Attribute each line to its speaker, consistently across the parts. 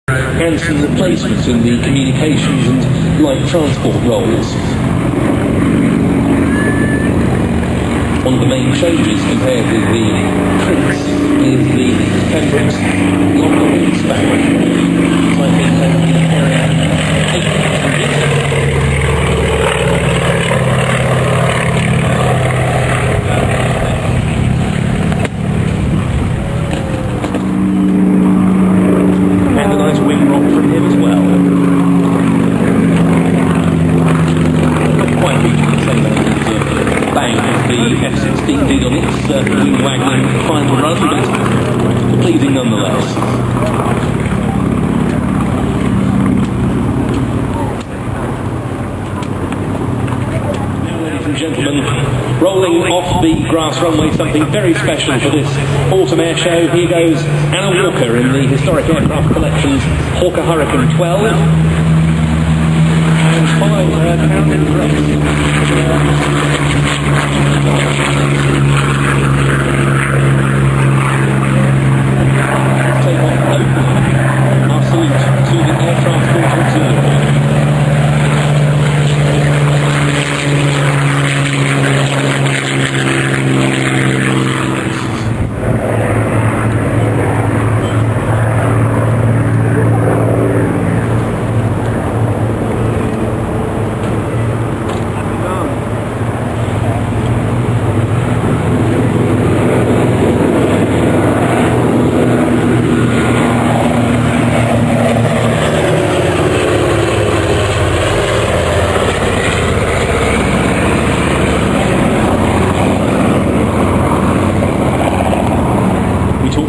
Speaker 1: and some replacements in the communications and light transport roles. One of the main changes compared with the Prince is the Pembroke's longer wingspan. So I think that can carry out 8 passengers. And a nice wing rock from him as well. Not quite reaching the same length of bang as the F-16 did on its wing waggling final run, but pleasing nonetheless. Now, ladies and gentlemen, rolling off the grass runway, something very special for this autumn air show. Here goes Anna Walker in the Historic Aircraft Collection's Hawker Hurricane 12. And following her, Carolyn Grace. Take off open. Our salute to the Air Transport Auxiliary.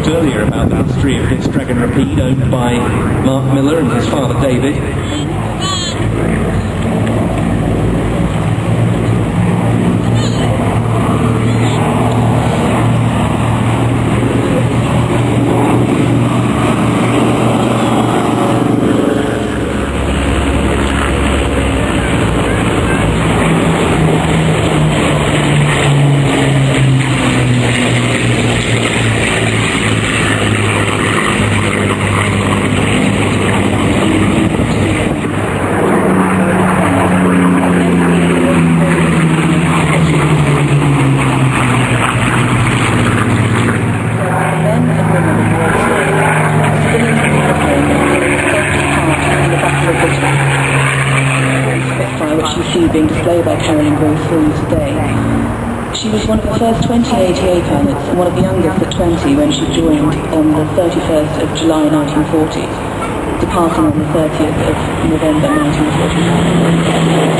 Speaker 1: Earlier about the history of this Dragon Rapide owned by Mark Miller and his father David.
Speaker 2: Being displayed by Carolyn Grace for you today. She was one of the first 20 ATA pilots and one of the youngest at 20 when she joined on the 31st of July 1940, departing on the 30th of November 1940.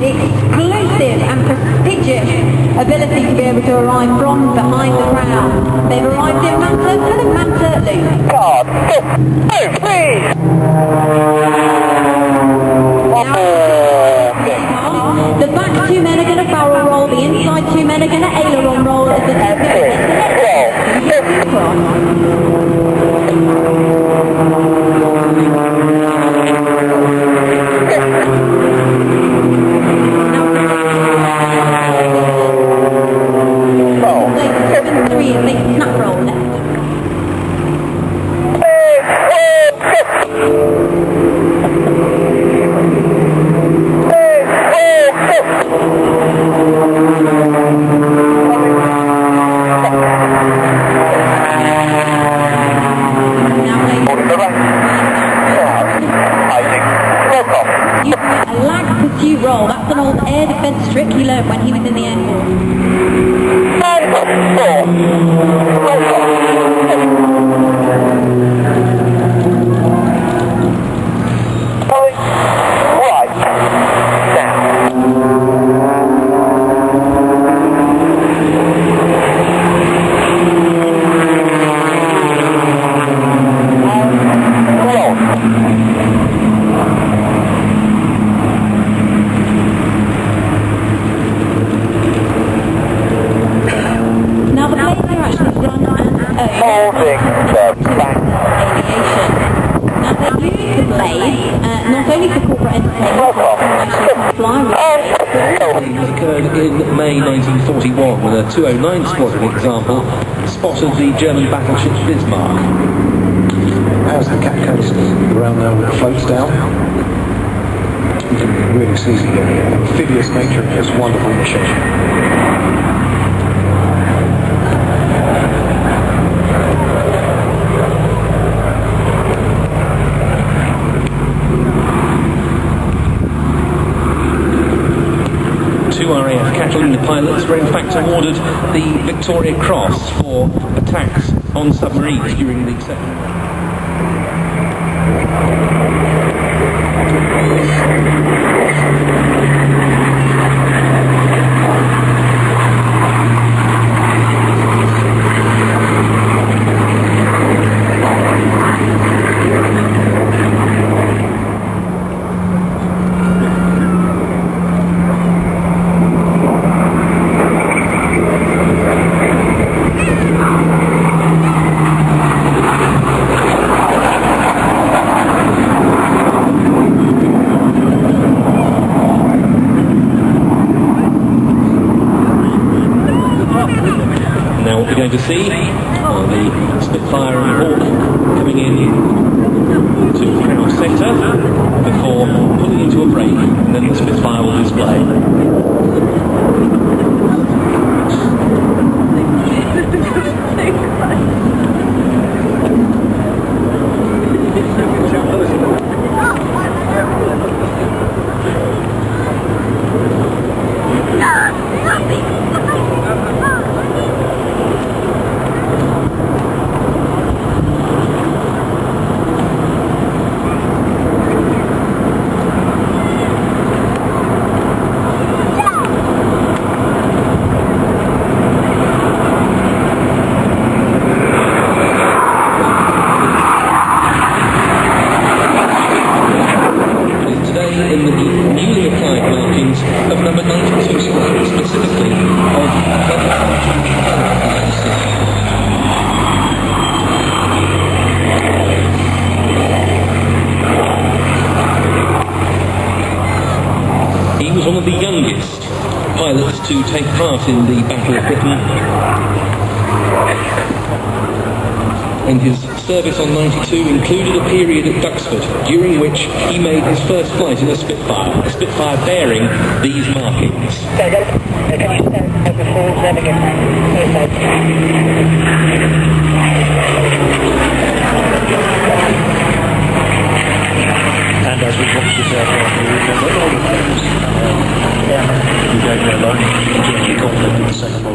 Speaker 3: Exclusive and prestigious ability to be able to arrive from behind the crown. They've arrived in Manta Loop.
Speaker 4: God, 2, 3!
Speaker 3: The back 2 men are going to barrel roll, the inside 2 men are going to aileron roll as the 2 men snap roll left. A lag pursuit roll. That's an old air defence trick he learned when he was in the Air
Speaker 1: It occurred in May 1941 when a 209 squadron example spotted the German battleship Bismarck.
Speaker 5: How's the cat case around there with the floats down? You can really see the amphibious nature of this wonderful machine.
Speaker 1: Two RAF Catalina pilots were in fact awarded the Victoria Cross for attacks on submarines during the Second World War. Now what we're going to see are the Spitfire and Hawk coming in to the crowd centre before pulling into a break, and then the Spitfire will display. In the newly applied markings of number 92 squadron, specifically of He was one of the youngest pilots to take part in the Battle of Britain, and his service on 92 included a period at Duxford, during which he made his first flight in a Spitfire bearing these markings.
Speaker 5: And as we watch this aircraft, we remember all the things. You gave me a loan during the conflict in the Second World War.